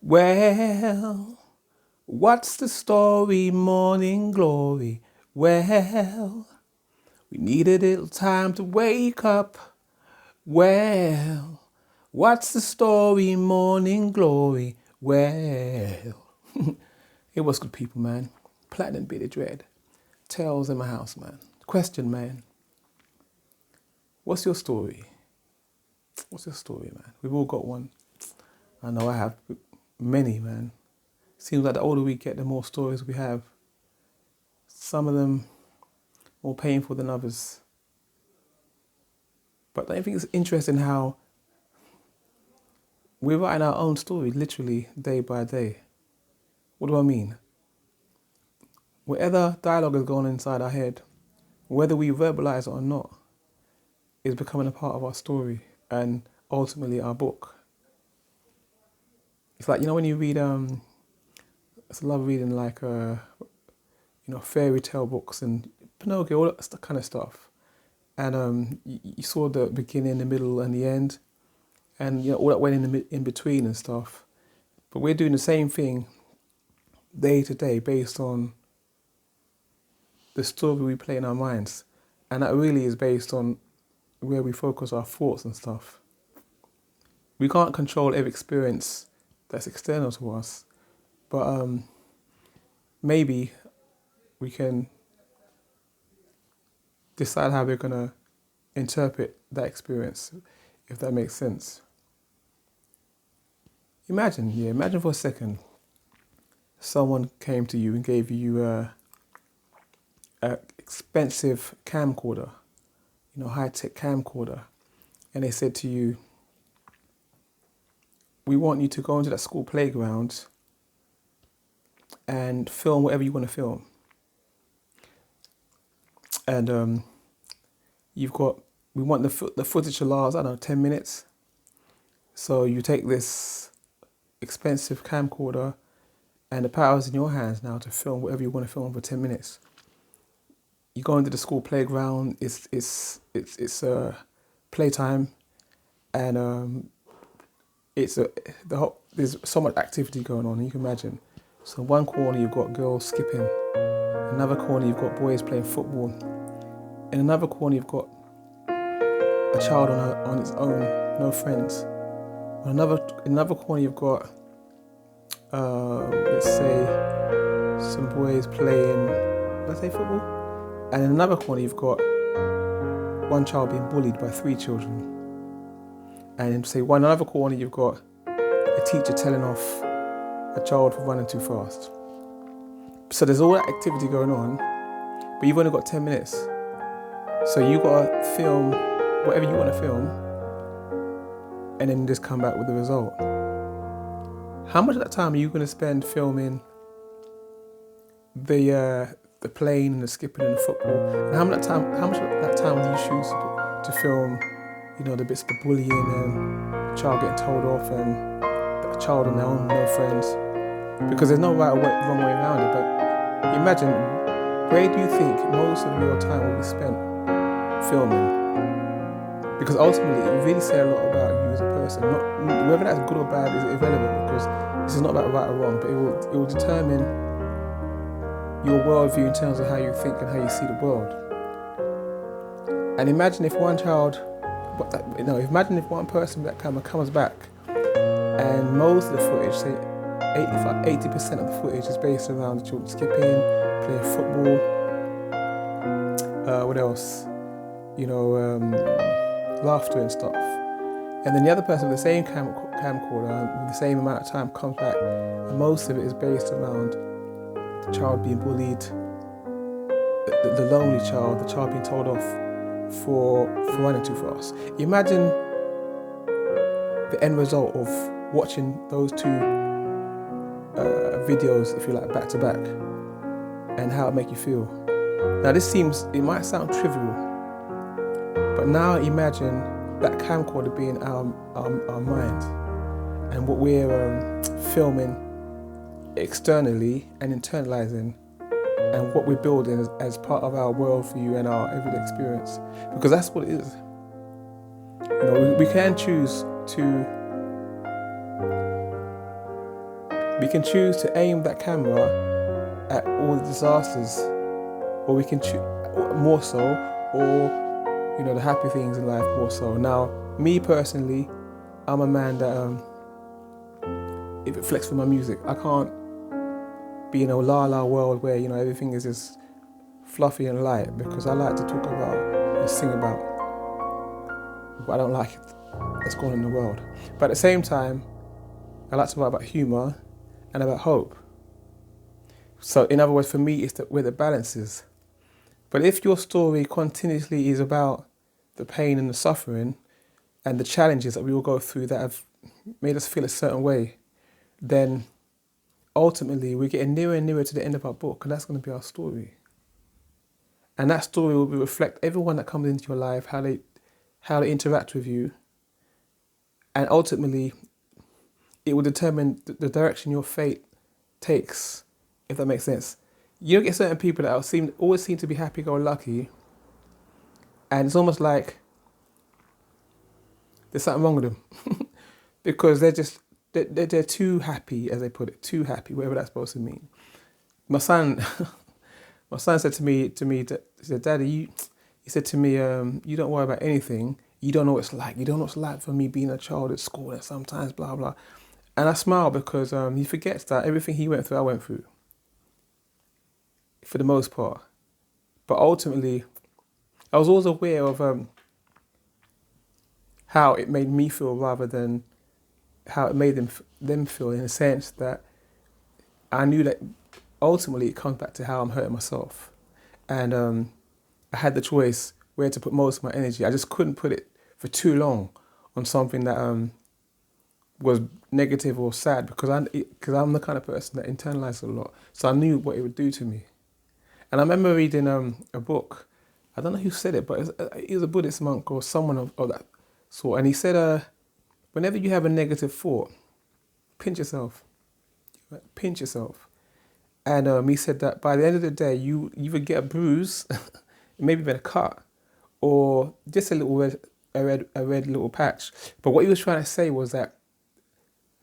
Well, what's the story, morning glory? Well, we need a little time to wake up. Well, what's the story, morning glory? Well, it was good people, man. Platinum Bitty Dread. Tales in my house, man. Question, man. What's your story? What's your story, man? We've all got one. I know I have many, man. Seems like the older we get, the more stories we have. Some of them more painful than others. But I think it's interesting how we're writing our own story literally day by day. What do I mean? Whatever dialogue is going on inside our head, whether we verbalize it or not, is becoming a part of our story and ultimately our book. It's like, when you read, I love reading like, fairy tale books and Pinocchio, all that kind of stuff. And you saw the beginning, the middle, and the end, and all that went in between and stuff. But we're doing the same thing day to day based on the story we play in our minds, and that really is based on where we focus our thoughts and stuff. We can't control every experience that's external to us, but maybe we can decide how we're going to interpret that experience, if that makes sense. Imagine for a second someone came to you and gave you a expensive camcorder, high-tech camcorder, and they said to you, we want you to go into that school playground and film whatever you want to film. And we want the footage to last, 10 minutes. So you take this expensive camcorder and the power's in your hands now to film whatever you want to film for 10 minutes. You go into the school playground, it's playtime, and there's so much activity going on, you can imagine. So one corner you've got girls skipping, another corner you've got boys playing football, in another corner you've got a child on its own, no friends. In another corner you've got, let's say, some boys playing, let's say football. And in another corner you've got one child being bullied by 3 children. And in, say, another corner you've got a teacher telling off a child for running too fast. So there's all that activity going on, but you've only got 10 minutes. So you've got to film whatever you want to film, and then just come back with the result. How much of that time are you going to spend filming the playing and the skipping and the football? And how much of that time will you choose to film, the bits of the bullying and the child getting told off and the child on their own, no friends? Because there's no wrong way around it. But imagine, where do you think most of your time will be spent filming? Because ultimately, it really says a lot about you as a person. Not whether that's good or bad is irrelevant, because this is not about right or wrong, but it will determine your worldview in terms of how you think and how you see the world. And imagine if one person with that camera comes back, and most of the footage, say 80% of the footage, is based around the children skipping, playing football. What else? Laughter and stuff. And then the other person with the same camcorder with the same amount of time comes back, and most of it is based around the child being bullied, the lonely child, the child being told off for running too fast. Imagine the end result of watching those 2 videos, if you like, back to back, and how it make you feel. Now it might sound trivial, but now imagine that camcorder being our mind, and what we're filming externally and internalizing, and what we're building as part of our worldview and our everyday experience. Because that's what it is. We can choose to We can choose to aim that camera at all the disasters, or we can choose more so, or the happy things in life more so. Now, me personally, I'm a man that it reflects from my music. I can't be in a la world where everything is just fluffy and light, because I like to talk about and sing about what I don't like that's going on in the world. But at the same time, I like to talk about humour and about hope. So in other words, for me, it's where the balance is. But if your story continuously is about the pain and the suffering and the challenges that we all go through that have made us feel a certain way, then ultimately we're getting nearer and nearer to the end of our book, and that's going to be our story. And that story will reflect everyone that comes into your life, how they interact with you, and ultimately it will determine the direction your fate takes, if that makes sense. You get certain people that always seem to be happy-go-lucky, and it's almost like there's something wrong with them because they're too happy, as they put it, too happy, whatever that's supposed to mean. My son said to me, he said, "Daddy, he said to me, you don't worry about anything. You don't know what it's like. You don't know what it's like for me being a child at school and sometimes blah, blah." And I smile because he forgets that everything he went through, I went through, for the most part. But ultimately, I was always aware of how it made me feel rather than how it made them feel, in a sense that I knew that ultimately it comes back to how I'm hurting myself. And I had the choice where to put most of my energy. I just couldn't put it for too long on something that was negative or sad, because I'm the kind of person that internalizes a lot. So I knew what it would do to me. And I remember reading a book. I don't know who said it, but it was a Buddhist monk or someone of that sort. And he said, whenever you have a negative thought, pinch yourself. Pinch yourself. And he said that by the end of the day, you would get a bruise, maybe even a cut, or just a red little patch. But what he was trying to say was that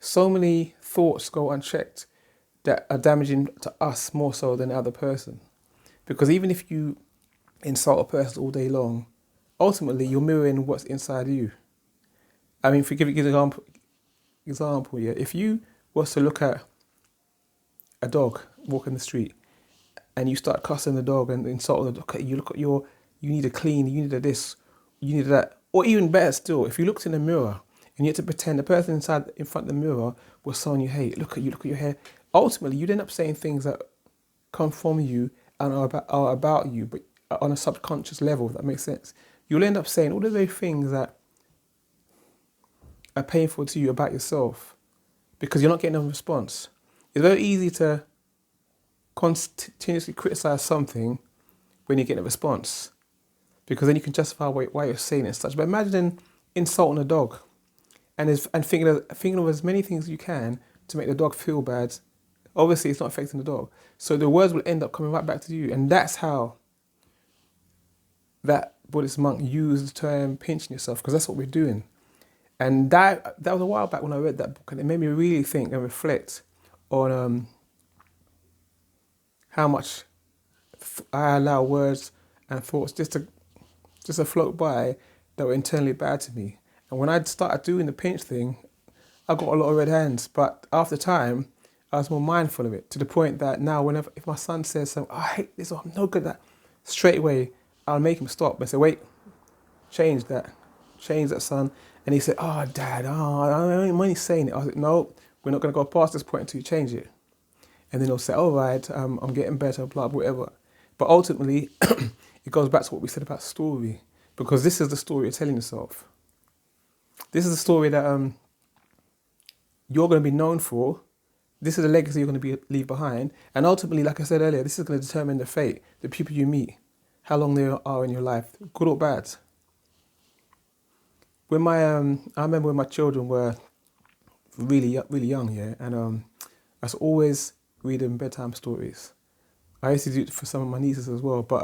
so many thoughts go unchecked that are damaging to us more so than the other person. Because even if you insult a person all day long, ultimately you're mirroring what's inside you. I mean, for give an example, yeah. If you was to look at a dog walking the street and you start cussing the dog and insulting the dog, you look at you need a clean, you need a this, you need that. Or even better still, if you looked in the mirror and you had to pretend the person in front of the mirror was someone you hate, look at your hair. Ultimately, you'd end up saying things that come from you and are about you, but on a subconscious level, if that makes sense. You'll end up saying all of those things that are painful to you about yourself because you're not getting a response. It's very easy to continuously criticize something when you get a response, because then you can justify why you're saying it and such. But imagine insulting a dog and thinking of as many things as you can to make the dog feel bad. Obviously, it's not affecting the dog. So the words will end up coming right back to you. And that's how that Buddhist monk used the term pinching yourself, because that's what we're doing. And that was a while back when I read that book, and it made me really think and reflect on how much I allow words and thoughts just to float by that were internally bad to me. And when I started doing the pinch thing, I got a lot of red hands. But after time, I was more mindful of it, to the point that now if my son says something, I hate this, or I'm no good at that, straight away I'll make him stop and say, wait, change that, son. And he said, "Oh, Dad, I ain't money saying it." I was like, "No, we're not going to go past this point until you change it." And then he'll say, "All right, I'm getting better, blah, whatever." But ultimately, it goes back to what we said about story, because this is the story you're telling yourself. This is the story that you're going to be known for. This is the legacy you're going to leave behind. And ultimately, like I said earlier, this is going to determine the fate, the people you meet, how long they are in your life, good or bad. When I remember when my children were really, really young, yeah, and I was always reading bedtime stories. I used to do it for some of my nieces as well, but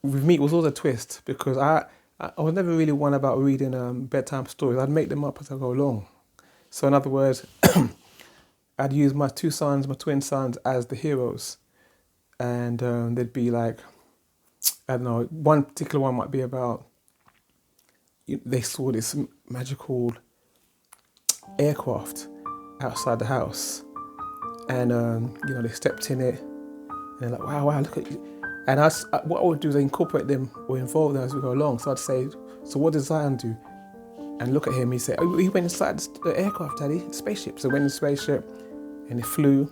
with me it was always a twist, because I was never really one about reading bedtime stories. I'd make them up as I go along. So in other words, I'd use my two sons, my twin sons, as the heroes, and they'd be like, I don't know, one particular one might be about they saw this magical aircraft outside the house, and they stepped in it, and they're like, wow, look at you. And what I would do is incorporate them or involve them as we go along. So I'd say, so what does Zion do? And look at him, he'd say, oh, he went inside the aircraft, Daddy, the spaceship. So he went in the spaceship and it flew.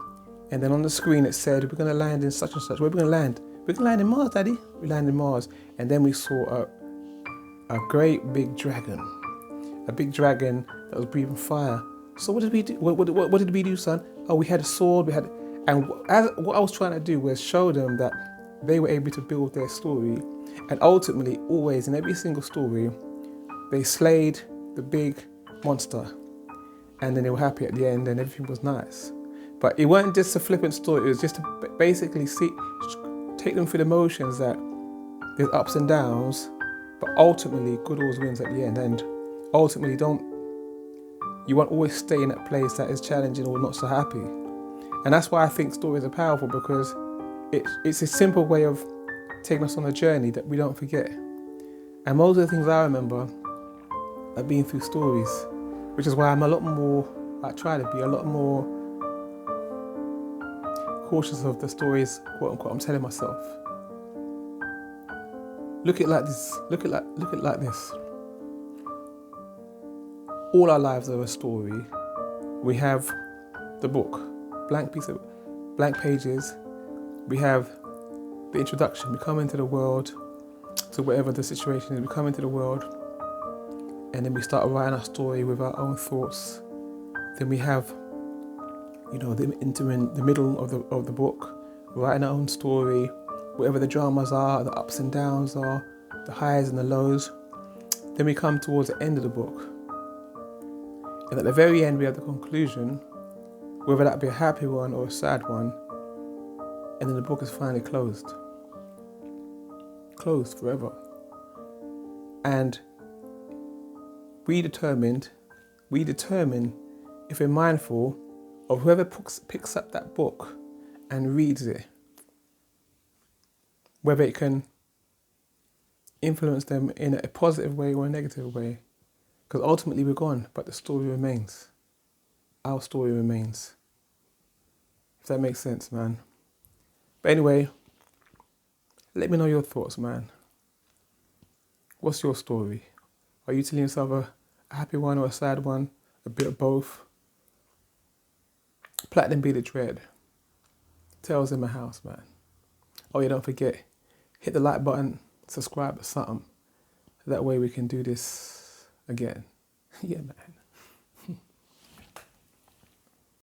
And then on the screen it said, we're going to land in such and such. Where are we going to land? We're going to land in Mars, Daddy. We land in Mars. And then we saw a great big dragon. A big dragon that was breathing fire. So what did we do? What did we do, son? Oh, we had a sword. And what I was trying to do was show them that they were able to build their story. And ultimately, always, in every single story, they slayed the big monster. And then they were happy at the end and everything was nice. But it wasn't just a flippant story. It was just to basically take them through the motions that there's ups and downs, but ultimately good always wins at the end. And ultimately, you won't always stay in that place that is challenging or not so happy. And that's why I think stories are powerful, because it's a simple way of taking us on a journey that we don't forget. And most of the things I remember are being through stories, which is why I'm I try to be a lot more cautious of the stories, quote unquote, I'm telling myself. Look at it like this. Look at it like this. All our lives are a story. We have the book, blank pages. We have the introduction. We come into the world, to whatever the situation is. We come into the world, and then we start writing our story with our own thoughts. Then we have, the middle of the book, writing our own story, whatever the dramas are, the ups and downs are, the highs and the lows. Then we come towards the end of the book, and at the very end we have the conclusion, whether that be a happy one or a sad one, and then the book is finally closed forever. And we determine if we're mindful of whoever picks up that book and reads it, whether it can influence them in a positive way or a negative way. Because ultimately we're gone, but the story remains. Our story remains. If that makes sense, man. But anyway, let me know your thoughts, man. What's your story? Are you telling yourself a happy one or a sad one? A bit of both? Platinum Be the Dread. Tales in my house, man. Oh yeah, don't forget, hit the like button, subscribe or something. That way we can do this again. Yeah, man.